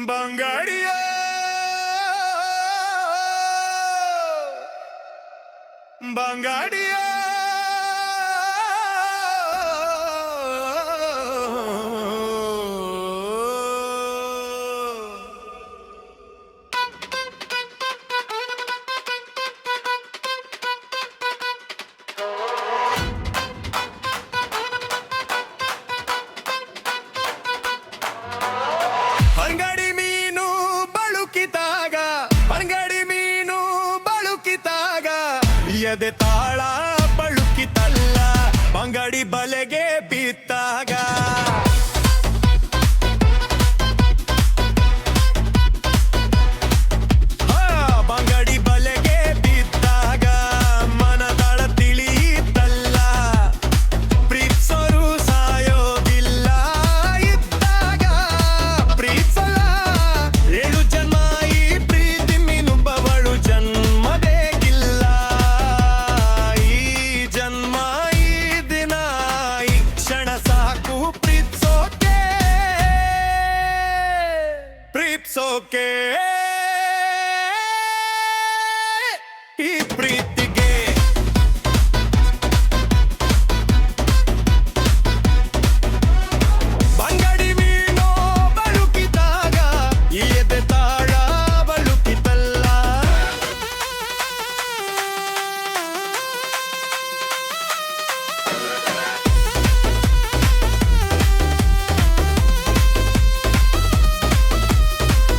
ಬಂಗಾಡಿಯ ಬಂಗಾಡಿಯ ಬಂಗಾಡಿ ಮೀನು ಬಳುಕಿತಾಗ ಬಂಗಾಡಿ ಮೀನು ಬಳುಕಿತಾಗ ಎದೆ ತಾಳ ಬಳುಕಿತಲ್ಲ ಬಂಗಾಡಿ ಬಲೆಗೆ ಬಿತ್ತಾಗ ಬಂಗಾಡಿ ಬಲೆಗೆ ಬಿದ್ದಾಗ ಮನದಾಳ ತಿಳಿಯಿತಲ್ಲ ಪ್ರೀತ್ಸೋರು ಸಾಯೋದಿಲ್ಲ ಇದ್ದಾಗ ಪ್ರೀತ್ಸಲ್ಲ ಏಳು ಜನ್ಮ ಈ ಪ್ರೀತಿ ಮೀನುಂಬವಳು ಜನ್ಮಬೇಕಿಲ್ಲ ಈ ಜನ್ಮ ಈ ದಿನ ಈ ಕ್ಷಣ ಸಾಕು ಪ್ರೀತ್ಸೋಕೆ ಪ್ರೀತ್ಸೋಕೆ ಈ ಪ್ರೀತಿಗೆ ಬಂಗಾಡಿ ಮೀನು ಬಳುಕಿದಾಗ ಎದೆ ತಾಳ ಬಳುಕಿತಲ್ಲ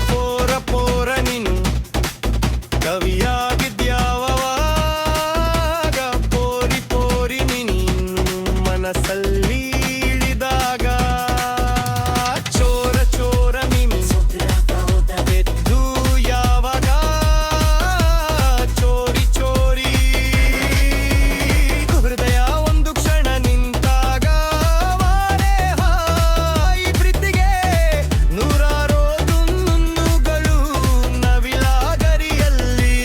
ಪೋರ ಪೋರ ನೀನು ಕವಿಯಾಗಿದ್ಯಾವಾಗ ಪೋರಿ ಪೋರಿ ನೀನು ಮನಸ್ಸಲ್ಲಿ ಇಳಿದಾಗ ಚೋರ ಚೋರ ನೀನು ಎದ್ದು ಯಾವಾಗ ಚೋರಿ ಚೋರಿ ಹೃದಯ ಒಂದು ಕ್ಷಣ ನಿಂತಾಗ ವಾರೆ ಈ ಪ್ರೀತಿಗೆ ನೂರಾರೋ ನುಂಗುಗಳು ನವಿಲಾಗರಿಯಲ್ಲಿ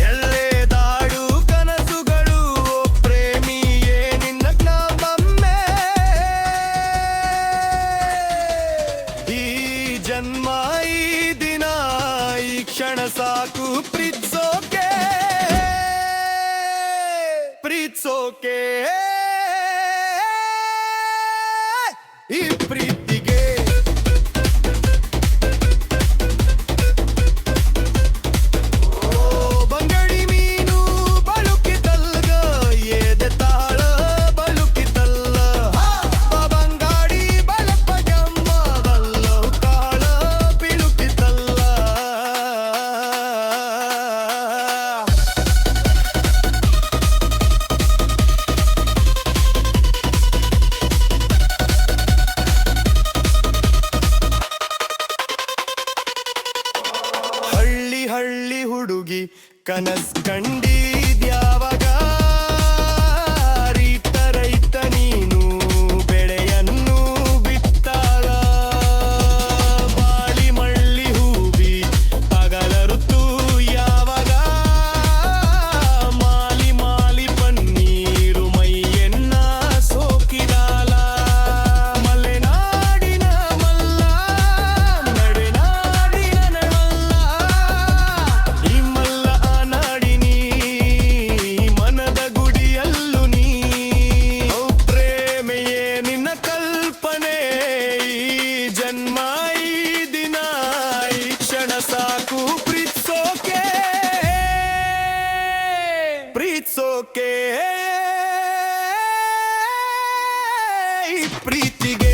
ಎಲ್ಲೇ ದಾಡು ಕನಸುಗಳು ಪ್ರೇಮಿಯೇ ನಿನ್ನ ಜ್ಞಾಪಮ್ಮೆ ಈ ಜನ್ಮ ಈ ದಿನ ಈ ಕ್ಷಣ ಸಾಕು ಪ್ರೀತ್ಸೋಕೆ ಪ್ರೀತ್ಸೋಕೆ ಈ ಪ್ರೀತಿಗೆ ಬಂಗಾಡಿ ಮೀನು ಬಳುಕಿತಲ್ಗ ಎದೆ ತಾಳ ಬಳುಕಿತಲ್ಲ ಬಂಗಾಡಿ ಬಲಪ ಜಮ್ಮ ಬಲ್ಲೋ ಕಾಳ ಬಿಳುಕಿತಲ್ಲ ಹಳ್ಳಿ ಹಳ್ಳಿ ಹುಡುಗಿ ಕನಸ್ ಕಂಡಿದ್ಯಾವಾಗ ರೈತ ರೈತ ನೀನು ಬೆಳೆಯನ್ನು ಬಿತ್ತಾಗ ಬಾಳಿ ಮಳ್ಳಿ ಹೂವಿ ಪಗಲ ಋತು ಯಾವಾಗ ಮಾಲಿ ಮಾಲಿ ಪನ್ನೀರು ಮೈಯನ್ನ ಸೋಕಿದಾಲ ಮಲೆನಾಡಿನ ಮಲ್ಲ ನಡೆನಾಡಿನ ನಡಲ್ಲ ಈ ಮಲ್ಲ ಆ ನಾಡಿನಿ ಮನದ ಗುಡಿಯಲ್ಲು ನೀ ಪ್ರೇಮೆಯೇ ನಿನ್ನ ಕಲ್ಪನೆ ಈ ಜನ್ಮ ಈ ದಿನ ಈ ಕ್ಷಣ ಸಾಕು ಪ್ರೀತ್ಸೋಕೆ ಪ್ರೀತ್ಸೋಕೆ ಈ ಪ್ರೀತಿಗೆ